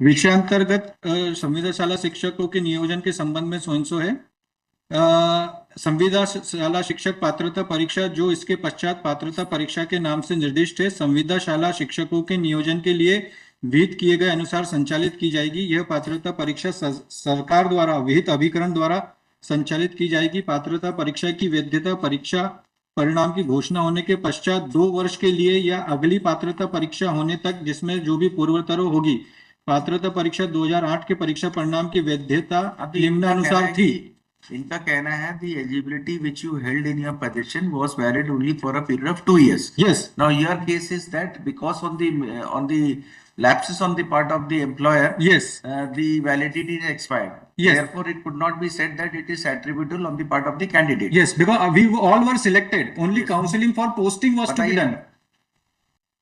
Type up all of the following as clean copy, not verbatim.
विषयांतर्गत संविदा शाला शिक्षकों के नियोजन के संबंध में सो है। संविदा शाला शिक्षक पात्रता परीक्षा जो इसके पश्चात पात्रता परीक्षा के नाम से निर्दिष्ट है, संविदा शाला शिक्षकों के नियोजन के लिए विहित किए गए अनुसार संचालित की जाएगी। यह पात्रता परीक्षा सरकार द्वारा विहित अभिकरण द्वारा संचालित की जाएगी। पात्रता परीक्षा की वैधता परीक्षा परिणाम की घोषणा होने के पश्चात 2 वर्ष के लिए या अगली पात्रता परीक्षा होने तक, जिसमें जो भी पूर्वोत्तर होगी। पात्रता परीक्षा 2008 के परीक्षा परिणाम की वैधता निम्नानुसार थी। इनका कहना है the eligibility which you held in your position was valid only for a period of 2 years. Yes. Now your case is that because on the lapses on the part of the employer, Yes. The validity is expired. Yes. Therefore, it could not be said that it is attributable on the part of the candidate. Yes, because we all were selected. Only Yes. counseling for posting was to be done.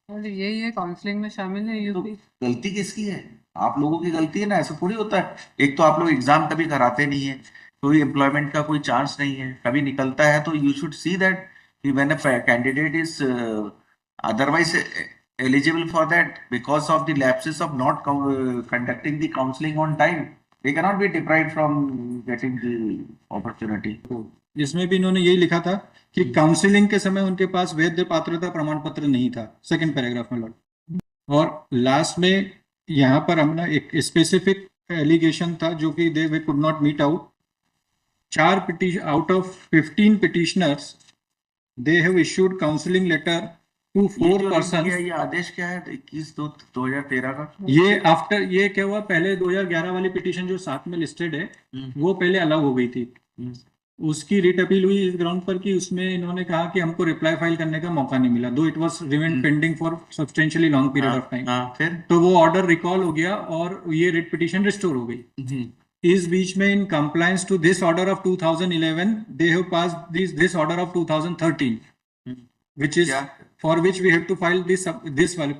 यही है, counselling में शामिल है तो UP. गलती किसकी है? आप लोगों की गलती है ना, ऐसा थोड़ी होता है। एक तो आप लोग एग्जाम कभी कराते नहीं है, कोई एम्प्लॉयमेंट का कोई चांस नहीं है, कभी निकलता है तो you should see that when a candidate is otherwise eligible for that because of the lapses of not conducting the counseling on time, they cannot be deprived from getting the opportunity. इसमें भी इन्होंने यही लिखा था कि counselling के समय उनके पास वैध पात्रता प्रमाण पत्र नहीं था, सेकंड पैराग्राफ में लॉर्ड। और लास्ट में यहाँ पर हमने एक स्पेसिफिक एलिगेशन था जो कि they could not meet out. 4 petition out of 15 petitioners they have issued counselling letter to 4 person. ये आदेश क्या है 21/2/2013 का? ये आफ्टर ये क्या हुआ, पहले 2011 वाली पिटीशन जो साथ में लिस्टेड है वो पहले अलाउ हो गई थी। उसकी रिट अपील हुई इस ग्राउंड पर कि उसमें इन्होंने कहा कि हमको रिप्लाई फाइल करने का मौका नहीं मिला, दो it was remain pending for substantially long period of time. फिर तो वो ऑर्डर रिकॉल हो गया और ये रिट पिटीशन रिस्टोर हो गई। इस बीच में in compliance to this order of 2011 they have passed this order of 2013 which is for which we have to file this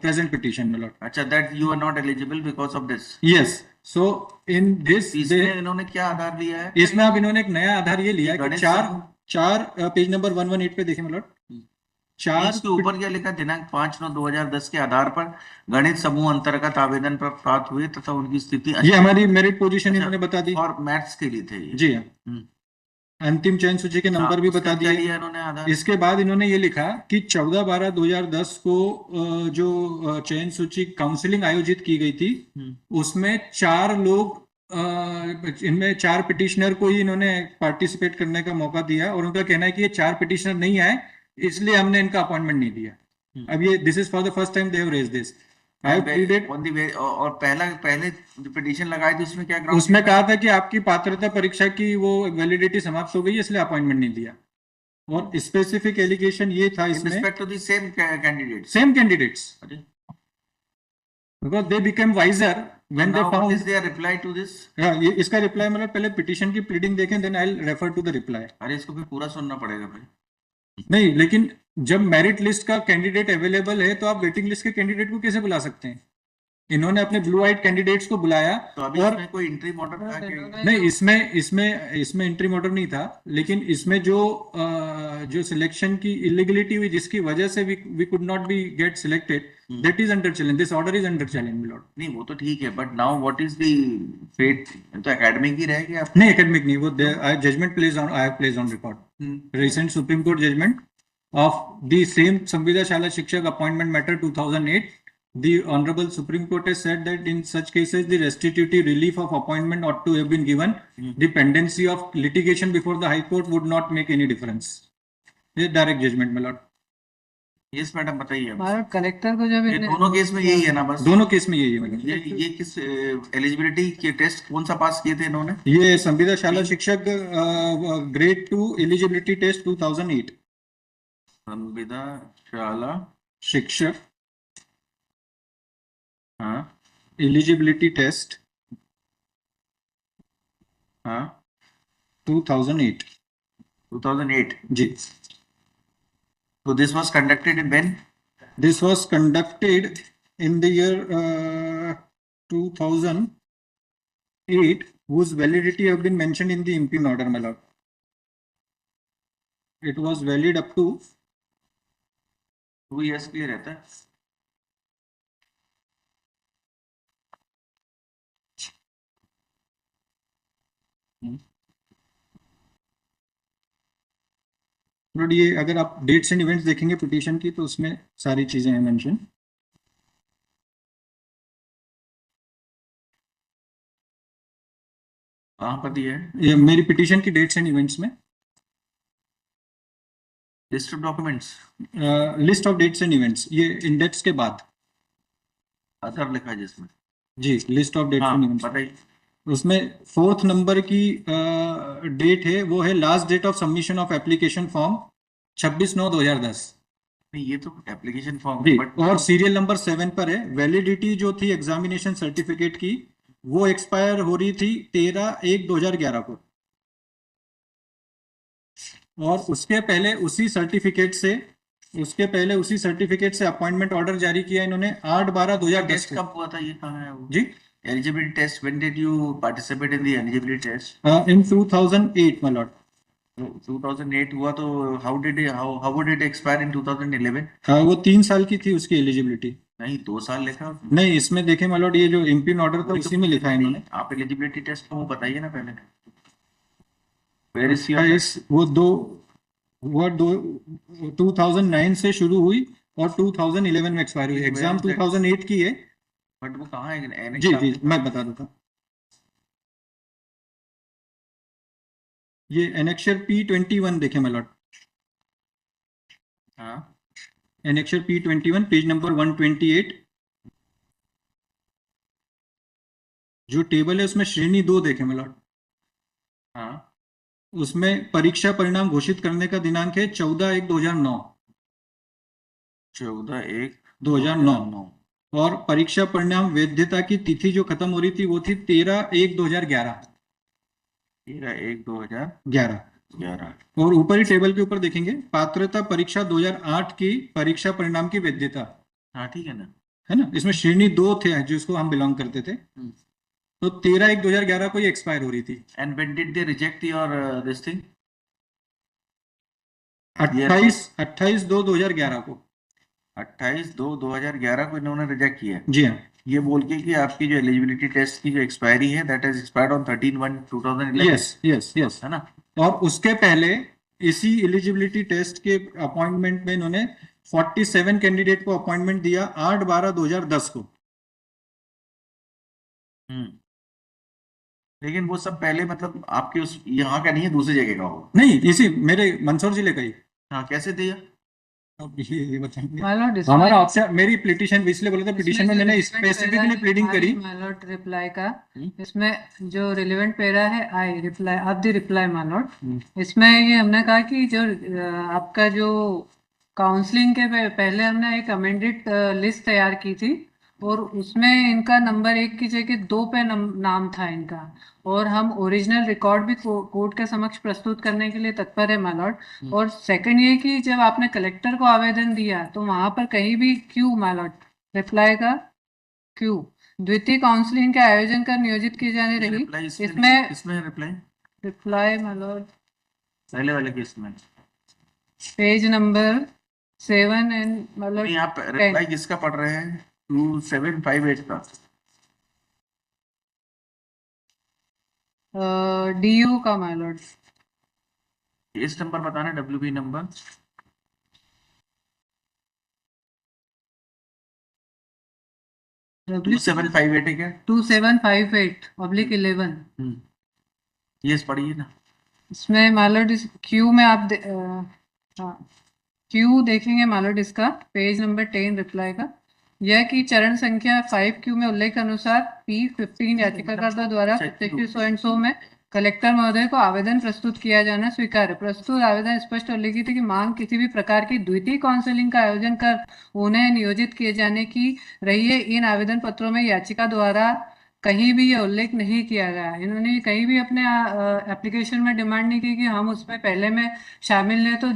present petition, my lord. अच्छा, that you are not eligible because of this. Yes. So in this इसमें इन्होंने क्या आधार लिया है? इसमें अब इन्होंने एक नया आधार ये लिया कि चार पेज नंबर 118 पे देखिए, my lord। 4 इसके ऊपर क्या लिखा? दिनांक 5/9/2010 के आधार पर गणित समूह अंतर्गत आवेदन पर प्राप्त हुए तथा उनकी स्थिति, ये हमारी मेरिट पोजीशन इन्होंने बता दी और मैथ्स के लिए थे ये। जी हाँ। अंतिम चयन सूची के नंबर भी बता दिए इन्होंने। इसके बाद इन्होंने ये लिखा कि 14/12/2010 को जो चयन सूची काउंसलिंग आयोजित की गई थी उसमें 4 लोग, इनमें 4 पिटिशनर को ही इन्होंने पार्टिसिपेट करने का मौका दिया और उनका कहना है कि ये 4 पिटिशनर नहीं आए इसलिए हमने इनका अपॉइंटमेंट नहीं दिया। अब ये this is for the first time they have raised this. और पहले पिटीशन लगाई थी उसमें क्या ग्राउंड? उसमें कहा था कि आपकी पात्रता परीक्षा की वो वैलिडिटी समाप्त हो गई इसलिए अपॉइंटमेंट नहीं दिया। और स्पेसिफिक एलिगेशन ये था इसमें respect to the same candidates because they became wiser when they found what is their reply to this? ये इसका रिप्लाई मतलब पहले पिटीशन की प्लीडिंग देखें then I will refer to the reply. अरे इसको भी पूरा सुनना पड़ेगा भाई। नहीं, लेकिन जब मेरिट लिस्ट का कैंडिडेट अवेलेबल है तो आप वेटिंग लिस्ट के कैंडिडेट को कैसे बुला सकते हैं? इन्होंने अपने ब्लू आइट कैंडिडेट्स को बुलाया। तो अभी और इसमें कोई एंट्री मॉडल था क्या? नहीं, इसमें एंट्री मॉडल नहीं था, लेकिन इसमें जो सिलेक्शन की इलीगलिटी हुई जिसकी वजह से we could not be get selected, that is under challenge, this order is under challenge milord. नहीं वो तो ठीक है, but now what is the fate? तो एकेडमिक ही रहेगी आप? नहीं, एकेडमिक नहीं, वो judgement place on, I have place on record recent Supreme Court judgement of the same संविदा शाला शिक्षक appointment matter 2008, the honorable Supreme Court has said that in such cases the restitutive relief of appointment ought to have been given. The pendency of litigation before the High Court would not make any difference. ये direct judgment, my lord. Yes madam, बताइए। Collector को जब दोनों case में यही है ना? बस दोनों केस में यही है मैडम। ये किस एलिजिबिलिटी के टेस्ट कौन सा पास किए थे इन्होंने? ये संविदा शाला शिक्षक ग्रेड 2 एलिजिबिलिटी टेस्ट 2008। संविदा शाला शिक्षक एलिजिबिलिटी टेस्ट 2008 जी। So this was conducted in when? This was conducted in the year 2008, whose validity have been mentioned in the impugn order, my lord. It was valid up to 2 years के लिए रहता है। But ये अगर आप dates and events देखेंगे petition की तो उसमें सारी चीजें हैं मेंशन। कहाँ पर दिया है? ये मेरी पिटीशन की डेट्स एंड इवेंट्स में list of documents list of dates and events, ये इंडेक्स के बाद अदर लिखा है जिसमें। जी लिस्ट ऑफ डेट्स हाँ एंड इवेंट्स, बताइए। उसमें 4th नंबर की डेट है, वो है last date of submission of application form 26/9/2010 नहीं ये तो एप्लीकेशन फॉर्म जी। है बट और सीरियल नंबर 7 पर है वैलिडिटी जो थी एग्जामिनेशन सर्टिफिकेट की, वो एक्सपायर हो रही थी 13/1/2011 को। और उसके पहले उसी सर्टिफिकेट से अपॉइंटमेंट ऑर्डर जारी किया इन्होंने 8/12/2010 टेस्ट को। कब हुआ था, ये कहाँ है वो? जी eligibility test, when did you participate in the eligibility test? In 2008 my lord। 2008 हुआ तो how would it expire in 2011? वो 3 साल की थी उसकी एलिजिबिलिटी। नहीं 2 साल लिखा है। नहीं इसमें देखें my lord, ये जो इम्पिन ऑर्डर था वही तो उसी में लिखा है नहीं, इन्होंने। आप एलिजिबिलिटी टेस्ट को वो बताइए ना पहले। वेयर इज उसका वो 2009 से शुरू हुई और 2011 में एक्सपायर हुई। एग्जाम 2008 की है। बट वो कहाँ है? जी जी मैं बता देता हूँ। ये एनेक्शर P21 देखें my lord। हाँ एनेक्शर P21 पेज नंबर 128, जो टेबल है उसमें श्रेणी 2 देखें my lord। हाँ उसमें परीक्षा परिणाम घोषित करने का दिनांक है 14/1/2009 14/1/2009 और परीक्षा परिणाम वैधता की तिथि जो खत्म हो रही थी वो थी 13/1/2011। 13/1/2011। और ऊपर ही टेबल के ऊपर देखेंगे पात्रता परीक्षा 2008 की परीक्षा परिणाम की वैधता, हाँ ठीक है ना। है ना। इसमें श्रेणी 2 थे जिसको हम बिलोंग करते थे, तो 13/1/2011 को ये एक्सपायर हो रही थी। And when did they reject your this thing? 28/2/2011 को। 28/2/2011 को इन्होंने रिजेक्ट किया है। जी हाँ। ये बोल के कि आपकी जो एलिजिबिलिटी टेस्ट की जो एक्सपायरी है that is expired on 13/1/2011। Yes yes yes है ना। और उसके पहले इसी एलिजिबिलिटी टेस्ट के अपॉइंटमेंट में इन्होंने 47 कैंडिडेट को अपॉइंटमेंट दिया 8/12/2010 को। लेकिन वो सब पहले मतलब आपके उस यहाँ का नहीं है, दूसरी जगह का हो। नहीं इसी मेरे मंदसौर जिले का ही। हाँ कैसे दिया? अब ये बताएंगे। My lord, इसमें हमारा ऑप्शन मेरी पिटीशन इसलिए बोला था, पिटीशन में इसमें जो मैंने relevant स्पेसिफिकली पैरा प्लीडिंग है, करी। my lord रिप्लाई का, इसमें जो रिलेवेंट पैरा है I reply off the reply my lord, इसमें ये हमने कहा कि जो आपका जो काउंसलिंग के पहले हमने एक अमेंडेड लिस्ट तैयार की थी और उसमें इनका नंबर 1 की जगह 2 पे नाम था इनका, और हम ओरिजिनल रिकॉर्ड भी कोर्ट के समक्ष प्रस्तुत करने के लिए तत्पर है my lord। और सेकंड ये कि जब आपने कलेक्टर को आवेदन दिया तो वहां पर कहीं भी क्यों my lord रिप्लाई का क्यों द्वितीय काउंसलिंग के आयोजन कर नियोजित की जाने रही। रिप्लाई इसमें किसमें है रिप्लाई? रिप्लाई my lord पहले वाले केस में पेज नंबर 7 एंड मतलब नहीं, आप रिप्लाई किसका पढ़ रहे हैं? 2758 का। डीयू का my lord। केस नंबर बताना, WB नंबर। W 2758 है क्या? 2758/11। यस पढ़िए ना। इसमें मालर्ड क्यू में आप क्यू देखेंगे मालर्ड इसका पेज नंबर 10 रिप्लाई का, यह कि चरण संख्या 5Q में उल्लेख अनुसार P15 याचिकाकर्ता द्वारा सो एंड सो में कलेक्टर महोदय को आवेदन प्रस्तुत किया जाना स्वीकार्य। प्रस्तुत आवेदन स्पष्ट उल्लेखित है कि मांग किसी भी प्रकार की द्वितीय काउंसलिंग का आयोजन कर उन्हें नियोजित किए जाने की रही है। इन आवेदन पत्रों में याचिका द्वारा कहीं भी यह उल्लेख नहीं किया गया। इन्होंने कहीं भी अपने एप्लीकेशन में डिमांड नहीं की कि हम उसमें पहले में शामिल हैं तो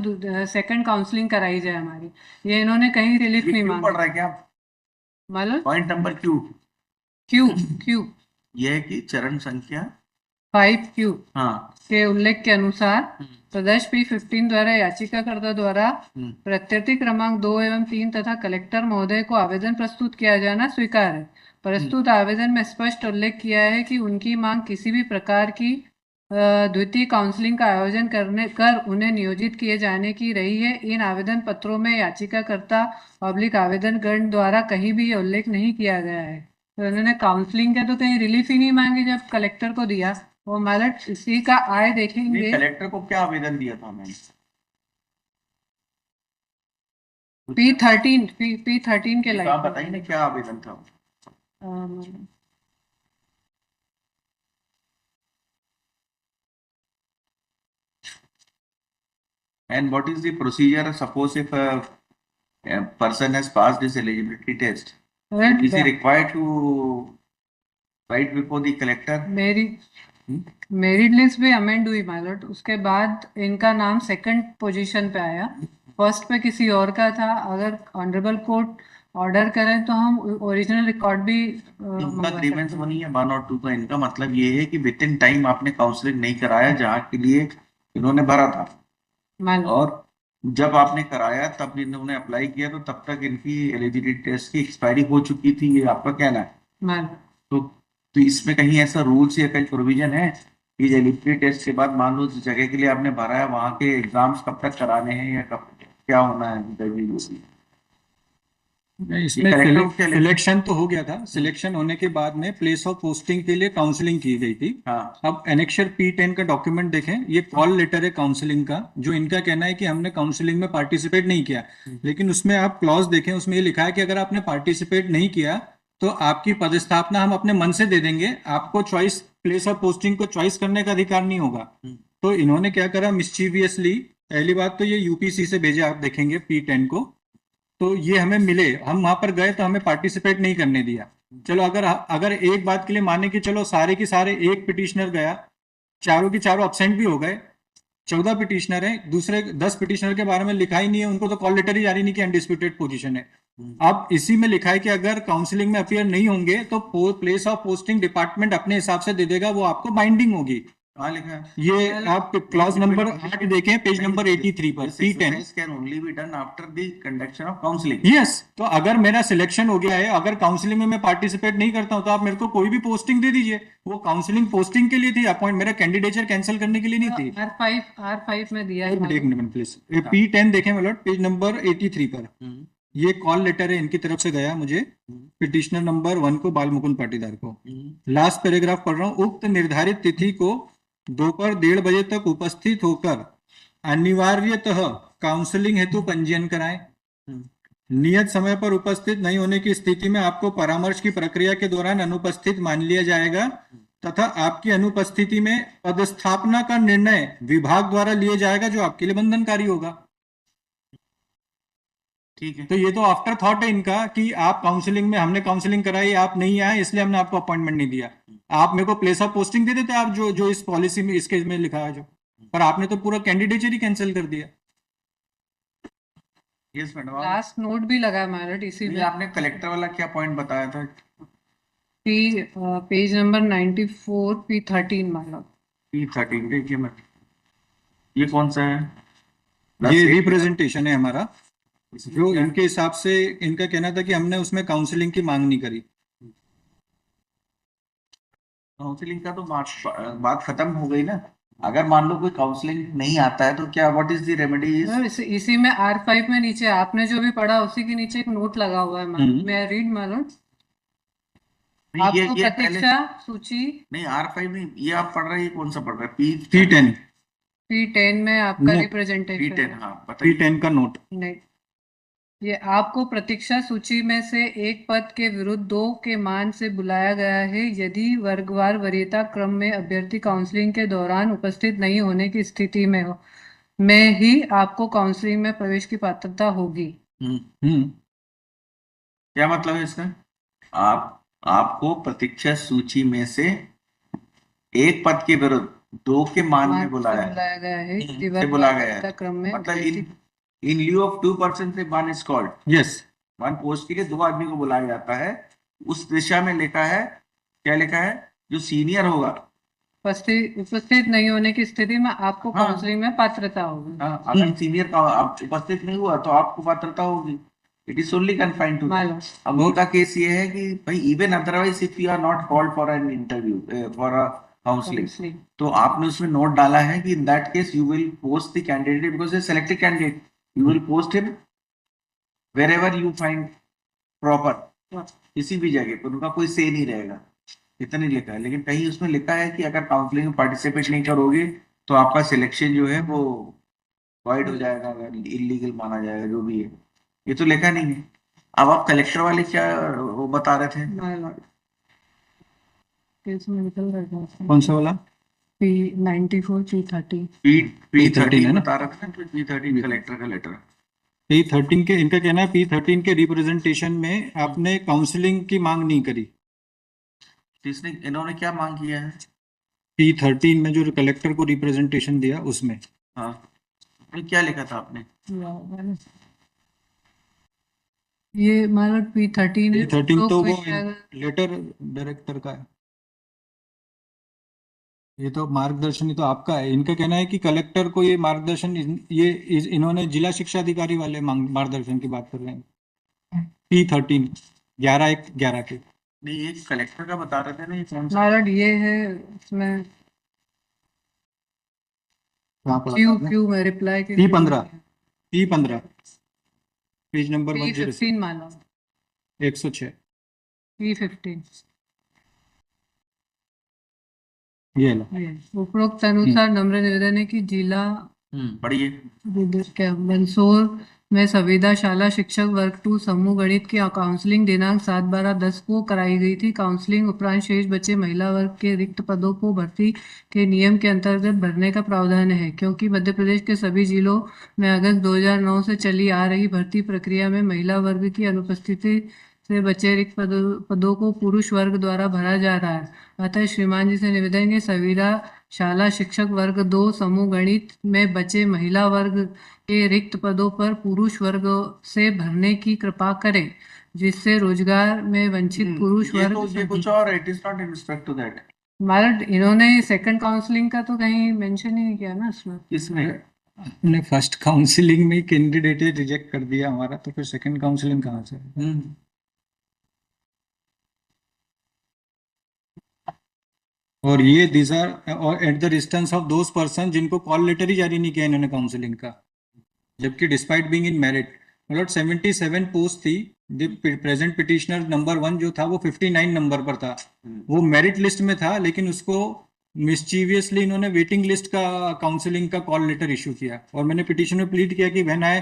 सेकंड काउंसलिंग कराई जाए हमारी। ये इन्होंने कहीं रिलीफ नहीं क्यों पढ़ मांगा। रहा है क्या? मतलब point number Q Q Q यह है कि चरण संख्या 5Q हाँ के उल्लेख के अनुसार प्रदेश P15 द्वारा याचिकाकर्ता द्वारा प्रत्यर्थी क्रमांक 2 एवं 3 तथा कलेक्टर महोदय को आवेदन प्रस्तुत किया जाना स्वीकार्य है। प्रस्तुत आवेदन में स्पष्ट उल्लेख किया है कि उनकी मांग किसी भी प्रकार की द्वितीय काउंसलिंग का आयोजन कर उन्हें नियोजित किए जाने की रही है। इन आवेदन पत्रों में याचिकाकर्ता पब्लिक आवेदनकर्ता द्वारा कहीं भी ये उल्लेख नहीं किया गया है। तो उन्होंने काउंसलिंग का तो कहीं रिलीफ ही नहीं मांगी जब कलेक्टर को दिया। वो मैलट इसी का आय देखेंगे। कलेक्टर को क्या आवेदन दिया था मैंने? P13 के आप लाइक बताइए ना क्या आवेदन था? And what is the procedure? Suppose if a person has passed his eligibility test, is he required to write before the collector? Merit list भी अमेंड हुई माइलॉट। उसके बाद इनका नाम सेकंड पोजीशन पे आया, फर्स्ट पे किसी और का था। अगर ऑनरेबल कोर्ट ऑर्डर करें तो हम ओरिजिनल रिकॉर्ड भी उनका ग्रीवेंस वो नहीं है 1 और 2 का। इनका मतलब ये है कि विद इन टाइम आपने काउंसलिंग नहीं कराया जहाँ के लिए इन्होंने भरा था, और जब आपने कराया तब इन्होंने अप्लाई किया तो तब तक इनकी एलिजिबिलिटी टेस्ट की एक्सपायरी हो चुकी थी, ये आपका कहना है? तो इसमें कहीं ऐसा रूल्स या कहीं प्रोविजन है कि एलिजिबिलिटी टेस्ट के बाद मान लो जिस जगह के लिए आपने भरा है वहाँ के एग्जाम्स कब तक कराने हैं या कब क्या होना है? नहीं, इसमें सिलेक्शन तो हो गया था। सिलेक्शन होने के बाद में प्लेस ऑफ पोस्टिंग के लिए काउंसलिंग की गई थी। हाँ। अब एनेक्चर P10 का डॉक्यूमेंट देखें, ये कॉल लेटर है काउंसलिंग का, जो इनका कहना है कि हमने काउंसलिंग में पार्टिसिपेट नहीं किया। लेकिन उसमें आप क्लॉज देखें, उसमें ये लिखा है कि अगर आपने पार्टिसिपेट नहीं किया तो आपकी पदस्थापना हम अपने मन से दे देंगे, आपको चॉइस प्लेस ऑफ पोस्टिंग को चॉइस करने का अधिकार नहीं होगा। तो इन्होंने क्या करा मिस्चीवियसली, पहली बात तो ये यूपीसी से भेजे, आप देखेंगे P10 को, तो ये हमें मिले, हम वहां पर गए तो हमें पार्टिसिपेट नहीं करने दिया। चलो अगर एक बात के लिए माने कि चलो सारे के सारे एक पिटिशनर गया, चारों के चारों अब्सेंट भी हो गए, 14 पिटिशनर है, दूसरे 10 पिटिशनर के बारे में लिखा ही नहीं है, उनको तो कॉल लेटर ही जारी नहीं किया, अनडिस्प्यूटेड पोजीशन है। अब इसी में लिखा है कि अगर काउंसलिंग में अपियर नहीं होंगे तो प्लेस ऑफ पोस्टिंग डिपार्टमेंट अपने हिसाब से दे देगा, वो आपको बाइंडिंग होगी। कहाँ लिखा है? ये आप क्लॉज नंबर 8 देखें, पेज नंबर 83 पर P10 can only be done after the conduction of counseling. Yes. तो अगर मेरा सिलेक्शन हो गया है, अगर काउंसलिंग में मैं पार्टिसिपेट नहीं करता हूं तो आप मेरे को कोई भी पोस्टिंग दे दीजिए। वो काउंसलिंग पोस्टिंग के लिए थी, अपॉइंट मेरा कैंडिडेचर कैंसिल करने के लिए नहीं थी। R5 में दिया है। एक मिनट प्लीज, P10 देखें मेरे पेज नंबर 83 पर। ये कॉल लेटर है इनकी तरफ से गया मुझे, पिटिशनर नंबर 1 को बाल मुकुंद पाटीदार को। लास्ट पैराग्राफ पढ़ रहा हूँ। उक्त निर्धारित तिथि को दोपहर 1:30 बजे तक उपस्थित होकर अनिवार्यतः काउंसलिंग हेतु पंजीयन कराएं। नियत समय पर उपस्थित नहीं होने की स्थिति में आपको परामर्श की प्रक्रिया के दौरान अनुपस्थित मान लिया जाएगा तथा आपकी अनुपस्थिति में पदस्थापना का निर्णय विभाग द्वारा लिया जाएगा, जो आपके लिए बंधनकारी होगा। ठीक है। तो ये तो आफ्टर थॉट है इनका कि आप काउंसलिंग में, हमने काउंसलिंग कराई, आप नहीं आए इसलिए हमने आपको अपॉइंटमेंट नहीं दिया। आप मेरे को प्लेस ऑफ पोस्टिंग दे देते आप, जो इस पॉलिसी में इसके में लिखा है जो, पर आपने तो पूरा कैंडिडेचर ही कैंसिल कर दिया। Yes madam. लास्ट नोट भी लगा मैरिट इसी में। आपने कलेक्टर वाला क्या पॉइंट बताया था? पेज नंबर 94 P13 मानो। P13 देखिए मैं, ये कौन सा है? ये रिप्रेजेंटेशन है हमारा, जो इनके हिसाब से इनका कहना था कि हमने उसमें काउंसलिंग की मांग नहीं करी। काउंसलिंग का तो बात खत्म हो गई ना। अगर मान लो कोई काउंसलिंग नहीं आता है तो क्या, व्हाट इज द रेमेडी? इसी में R5 में नीचे आपने जो भी पढ़ा उसी के नीचे एक नोट लगा हुआ है। मैं रीड मालूम आपको प्रतीक्षा सूची नहीं, R5 नहीं, ये आप पढ़ रहे हैं, कौन सा पढ़ रहे हैं? P10 में आपका रिप्रेजेंटेशन P10। हाँ बताइए। P10 का नोट नहीं, ये आपको प्रतीक्षा सूची में से एक पद के विरुद्ध 2 के मान से बुलाया गया है यदि वर्गवार वरीयता क्रम में अभ्यर्थी काउंसलिंग के दौरान उपस्थित नहीं होने की स्थिति में हो में ही आपको काउंसलिंग में प्रवेश की पात्रता होगी। क्या मतलब है इसका? आपको प्रतीक्षा सूची में से एक पद के विरुद्ध 2 के मान में बुलाया गया है, बुलाया गया है क्रम में, मतलब in lieu of 2 person से 1 is called। यस। 1 पोस्ट के लिए 2 आदमी को बुलाया जाता है। उस दिशा में लिखा है, क्या लिखा है? जो सीनियर होगा उपस्थित नहीं होने की स्थिति में आपको काउंसलिंग में पात्रता होगी। अगर सीनियर का उपस्थित नहीं हुआ तो आपको पात्रता होगी। It is only confined to. अब उनका केस ये है कि भाई even otherwise if you are not called for an interview for counselling. Counselling. तो आपने उसमें नोट डाला है कि in that case you will post the candidate because a selected candidate, you will post him wherever you find proper, किसी भी जगह पर उनका कोई से नहीं रहेगा, इतना नहीं लिखा है। लेकिन कहीं उसमें लिखा है कि अगर काउंसलिंग में पार्टिसिपेट नहीं करोगे तो आपका सिलेक्शन जो है वो वॉइड हो जाएगा, अगर इलीगल माना जाएगा, जो भी है, ये तो लिखा नहीं है। अब आप कलेक्टर वाले क्या वो बता रहे थे? माय लॉर्ड, केस में निकल रहा है कौन सा वाला? P94 P30। P13 है ना? बता रहा था ना, P13 कलेक्टर का लेटर। P13 के, इनका कहना है P13 के रिप्रेजेंटेशन में आपने काउंसलिंग की मांग नहीं करी। किसने, इन्होंने क्या मांग किया है? P13 में जो कलेक्टर को रिप्रेजेंटेशन दिया उसमें हाँ, ये क्या लिखा था आपने? ये माय लॉर्ड P13 है। P13 तो वो उपरोक्त लेटर डायरेक्टर का है, ये तो मार्गदर्शन ही तो आपका है। इनका कहना है कि कलेक्टर को ये मार्गदर्शन इन्होंने जिला शिक्षा अधिकारी वाले मार्गदर्शन की बात कर रहे हैं। P13 11/1/11 के। नहीं, ये कलेक्टर का बता रहे थे ना, ये कौन सा? माय लॉर्ड ये है इसमें कहाँ पढ़ा क्यू था आपने? क्यू में रिप्लाई के P15 page number P15 my Lord 106 P15। ये लो। उपरोक्त अनुसार नम्र निवेदन है कि जिला पढ़िए। क्या मंदसौर में संविदा शाला शिक्षक वर्ग 2 समूह गणित की काउंसलिंग दिनांक 7/12/10 को कराई गई थी। काउंसलिंग उपरांत शेष बचे महिला वर्ग के रिक्त पदों को भर्ती के नियम के अंतर्गत भरने का प्रावधान है। क्योंकि मध्य प्रदेश के सभी जिलों में अगस्त 2009 से चली आ रही भर्ती प्रक्रिया में महिला वर्ग की अनुपस्थिति से बचे रिक्त पदों को पुरुष वर्ग द्वारा भरा जा रहा है। अतः श्रीमान जी से निवेदन है, संविदा शाला शिक्षक वर्ग 2 समूह गणित में बचे महिला वर्ग के रिक्त पदों पर पुरुष वर्ग से भरने की कृपा करें, जिससे रोजगार में वंचित पुरुष ये वर्ग कुछ और, it is not in respect to that. हमारा इन्होंने सेकंड काउंसलिंग का तो कहीं मेंशन ही नहीं किया ना इसमें। किसने? हमने फर्स्ट काउंसलिंग में कैंडिडेट रिजेक्ट कर दिया हमारा, तो फिर सेकंड काउंसलिंग कहाँ से? और ये this are at the distance of those person जिनको कॉल लेटर ही जारी नहीं किया इन्होंने काउंसलिंग का, जबकि डिस्पाइट बीइंग इन मेरिट। मतलब 77 पोस्ट थी। प्रेजेंट पिटिशनर नंबर 1 जो था वो 59 नंबर पर था, वो मेरिट लिस्ट में था, लेकिन उसको मिस्चीवियसली इन्होंने वेटिंग लिस्ट का काउंसलिंग का कॉल लेटर इशू किया। और मैंने पिटिशन में प्लीड किया कि when I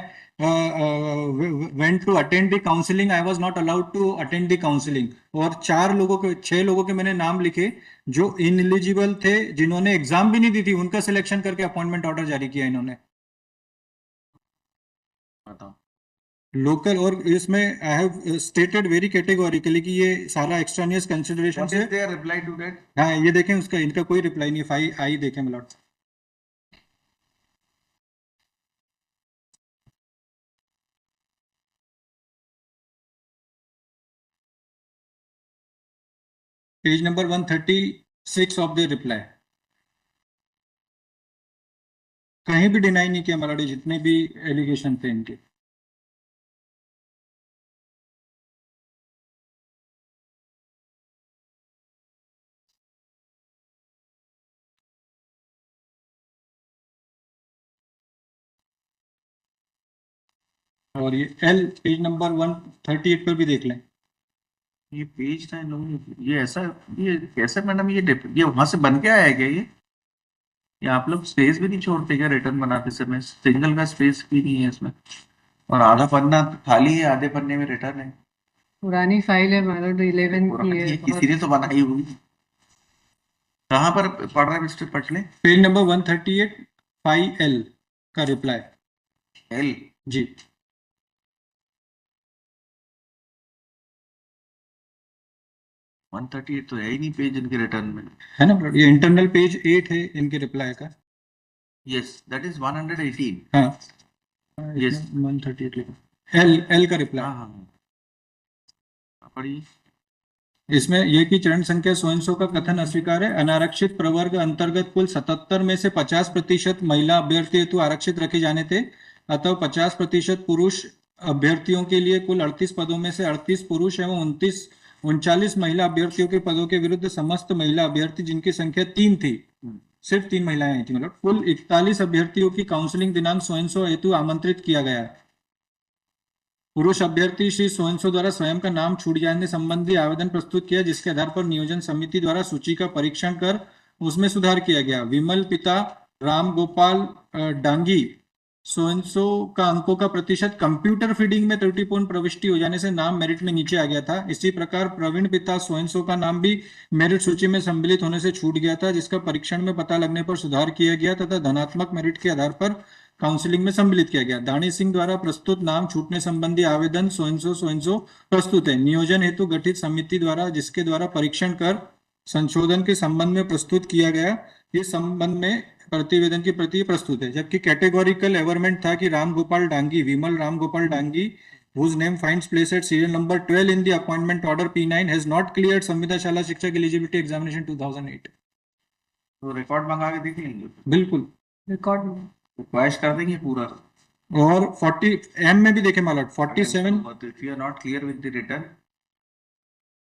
went to attend the counselling I was not allowed to attend the counselling. और 6 लोगों के मैंने नाम लिखे जो इनएलिजिबल थे, जिन्होंने एग्जाम भी नहीं दी थी, उनका सिलेक्शन करके अपॉइंटमेंट ऑर्डर जारी किया इन्होंने। बताओ। लोकल, और इसमें I have stated very categorically कि ये सारा एक्सट्रानियस कंसिडरेशन व्हाट से। Is there reply to that? हाँ, ये देखें, उसका इनका कोई रिप्लाई नहीं है। आई देखें milord. Page number 136 of the reply. कहीं भी डिनाई नहीं किया मराठी, जितने भी एलिगेशन थे इनके। और ये एल पेज नंबर 138 पर भी देख लें। ये पेज था इन लोगों ने, ये ऐसा, ये कैसे मैडम, ये वहां से बन के आया है क्या ये आप लोग स्पेस भी नहीं छोड़ते क्या रिटर्न बनाते समय? सिंगल का स्पेस भी नहीं है इसमें, और आधा पन्ना खाली है, आधे पन्ने में रिटर्न है। पुरानी फाइल है हमारा 11 की पुरानी है। है, किसी ने तो बनाई होगी। कहाँ पर पढ़ रहा है मिस्टर पटले? पेज नंबर 138 5L का रिप्लाई। एल जी, 138 तो है ही नहीं पेज इनके रिटर्न में। है ना, ये इंटरनल पेज 8 है इनके रिप्लाई का। Yes, that is 118। हाँ, Yes. 138 लिखा। एल का रिप्लाई। हाँ, पढ़िए। इसमें यह कि चरण संख्या सो एंड सो का कथन अस्वीकार है। अनारक्षित प्रवर्ग अंतर्गत कुल 77 में से 50% महिला अभ्यर्थी हेतु आरक्षित रखे जाने थे, अतः 50% पुरुष अभ्यर्थियों के लिए कुल 38 पदों में से 38 पुरुष एवं 29 39 महिला अभ्यर्थियों के पदों के विरुद्ध समस्त महिला अभ्यर्थी जिनकी संख्या 3 थी, सिर्फ 3 महिलाएं आई थी, मतलब कुल 41 अभ्यर्थियों की काउंसलिंग दिनांक सो एंड सो हेतु आमंत्रित किया गया है। पुरुष अभ्यर्थी श्री सो एंड सो द्वारा स्वयं का नाम छूट जाने संबंधी आवेदन प्रस्तुत किया, जिसके आधार पर नियोजन समिति द्वारा सूची का परीक्षण कर उसमें सुधार किया गया। विमल पिता Ram Gopal Dangi so and so का अंकों का प्रतिशत कंप्यूटर फीडिंग में त्रुटिपूर्ण प्रविष्टि हो जाने से नाम मेरिट में नीचे आ गया था। इसी प्रकार प्रवीण पिता सो एंड सो का नाम भी मेरिट सूची में सम्मिलित होने से छूट गया था, जिसका परीक्षण में पता लगने पर सुधार किया गया तथा धनात्मक मेरिट के आधार पर काउंसलिंग में सम्मिलित किया गया। दानी सिंह द्वारा प्रस्तुत नाम छूटने संबंधी आवेदन सो एंड सो प्रस्तुत है। नियोजन हेतु गठित समिति द्वारा जिसके द्वारा परीक्षण कर संशोधन के संबंध में प्रस्तुत किया गया, इस संबंध में प्रतिवेदन की प्रति प्रस्तुत है। जबकि कैटेगोरिकल एवरमेंट था कि राम गोपाल डांगी, विमल Ram Gopal Dangi, whose name finds place at serial number 12 in the appointment order P9 has not cleared संविदा शाला शिक्षक eligibility examination 2008। तो रिकॉर्ड मंगा के देख लेंगे, बिल्कुल रिकॉर्ड में रिक्वेस्ट कर देंगे पूरा। और 40 M में भी देखे मालूम 47, if you are not clear with the return,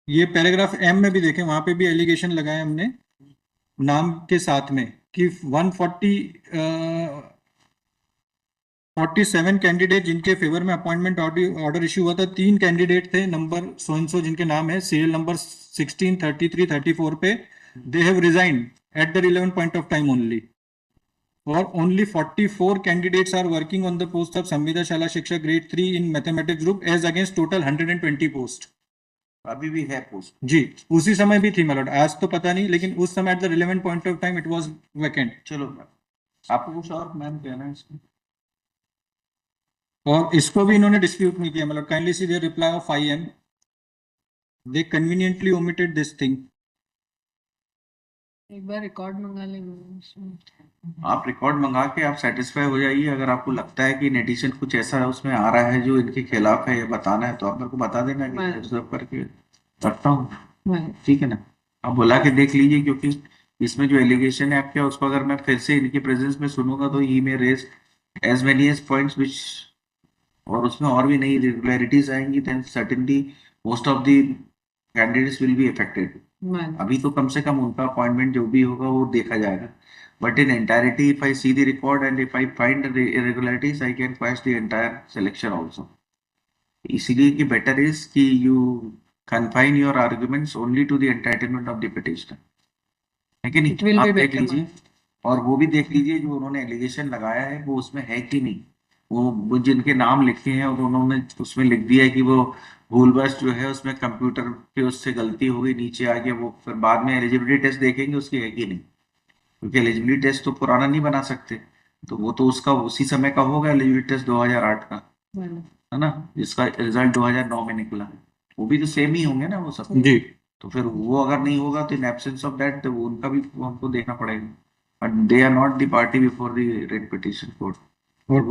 ये पैराग्राफ M में भी देखे, वहां पे भी एलिगेशन लगाए हमने नाम के साथ में कि 47 कैंडिडेट जिनके फेवर में अपॉइंटमेंट ऑर्डर इश्यू हुआ था, 3 कैंडिडेट थे नंबर सो एंड सो जिनके नाम है सीरियल नंबर 16, 33, 34 पे, they have resigned at the relevant point of time only, और only 44 candidates are working on the post of संविदा शाला शिक्षक grade 3 in mathematics group as against total 120 post. अभी भी है पोस्ट जी, उसी समय भी थी मतलब, आज तो पता नहीं, लेकिन उस समय eight the relevant point of time it was vacant. चलो आपको कुछ और मैम कहना है इसमें? और इसको भी इन्होंने डिस्प्यूट नहीं किया, मतलब kindly see their reply of IM, they conveniently omitted this thing. एक बार रिकॉर्ड मंगा लेंगे उसमें। आप रिकॉर्ड मंगा के आप सेटिस्फाई हो जाइए। अगर आपको लगता है कि इन एडिशन कुछ ऐसा उसमें आ रहा है जो इनके खिलाफ है या बताना है, तो आप मेरे को बता देना, कि ऑब्जर्व करके रखता हूँ, ठीक है ना। आप बुला के देख लीजिए, क्योंकि इसमें जो एलिगेशन है आपके, उसको अगर मैं फिर से इनके प्रेजेंस में सुनूंगा तो ही में raise as many as points which, और उसमें और भी नई रेगुलरिटीज आएंगी, then certainly most of the candidates will be affected. अभी तो कम से कम उनका अपॉइंटमेंट जो भी होगा वो देखा जाएगा, but in entirety if I see the record and if I find irregularities I can question the entire selection also. इसीलिए कि बेटर इज कि you confine your arguments only to the entitlement of the petitioner, है कि नहीं? आप देख लीजिए, और वो भी देख लीजिए जो उन्होंने एलिगेशन लगाया है वो उसमें है कि नहीं। वो जिनके नाम लिखे हैं और उन्होंने उसमें लिख दिया है कि वो भूलवश जो है उसमें कंप्यूटर पे उससे गलती हो गई, नीचे आ गया, वो फिर बाद में एलिजिबिलिटी टेस्ट देखेंगे उसकी है कि नहीं, क्योंकि एलिजिबिलिटी टेस्ट तो पुराना नहीं बना सकते, तो वो तो उसका उसी समय का होगा एलिजिबिलिटी टेस्ट 2008 का, है ना, जिसका रिजल्ट 2009 में निकला, वो भी तो सेम ही होंगे ना वो सब जी। तो फिर वो अगर नहीं होगा तो इन एब्सेंस ऑफ दैट तो उनका भी हमको देखना पड़ेगा, but they are not the party before the rate petition court. और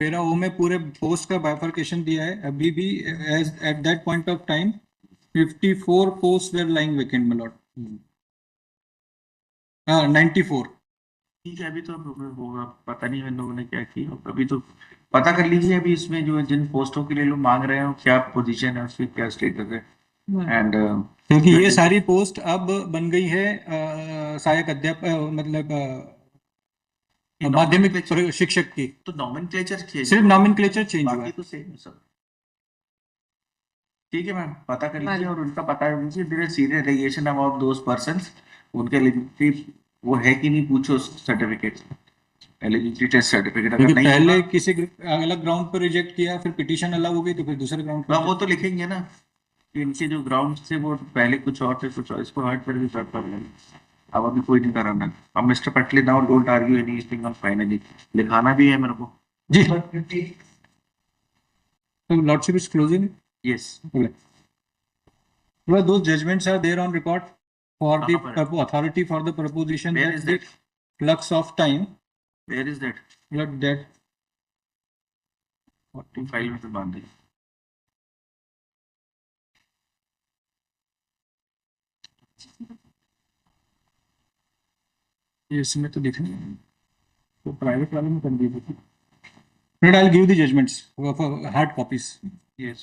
पैरा ओ में पूरे पोस्ट का बाइफर्केशन दिया है। अभी भी as at that point of time 54 post were lying vacant में लॉट, 94। ठीक है, अभी तो होगा, पता नहीं इन लोगों ने क्या किया, अभी तो पता कर लीजिए अभी इसमें जो जिन पोस्टों के लिए लोग मांग रहे हो क्या पोजीशन है उसकी, क्या स्टेटस है, एंड क्योंकि ये सारी पोस्ट अब बन गई है सहायक अध्यापक, मतलब माध्यमिक शिक्षक की, तो नॉमेनक्लेचर चेंज, सिर्फ नॉमेनक्लेचर चेंज हुआ बाकी तो सेम है सब। ठीक है मैम, पता कर लीजिए और उनका पता कर लीजिए, there is serious allegation about those persons, उनके एलिजिबिलिटी वो है कि नहीं पूछो सर्टिफिकेट, एलिजिबिलिटी टेस्ट सर्टिफिकेट अगर नहीं पहले किसी अलग ग्राउंड पर रिजेक्ट किया, फिर पिटीशन अलग हो गई, तो फिर दूसरे ग्राउंड पर वो तो लिखेंगे ना कि इनके जो ग्राउंड से वो पहले कुछ और थे, कुछ और, इसको हर्ट पर भी सर्ट कर लेंगे। अब अभी कोई नहीं कराना। अब mister Patle now don't argue anything on finally, लिखाना भी है मेरे को जी। तो lordship is closing, yes, well those judgments are there on record for the authority for the proposition where that is the that, flux of time, where is that, that 45 में बांध दे। इसमें तो दिख नहीं, तो प्राइवेट वाले में कर दी थी। I'll give the judgments for hard copies. Yes.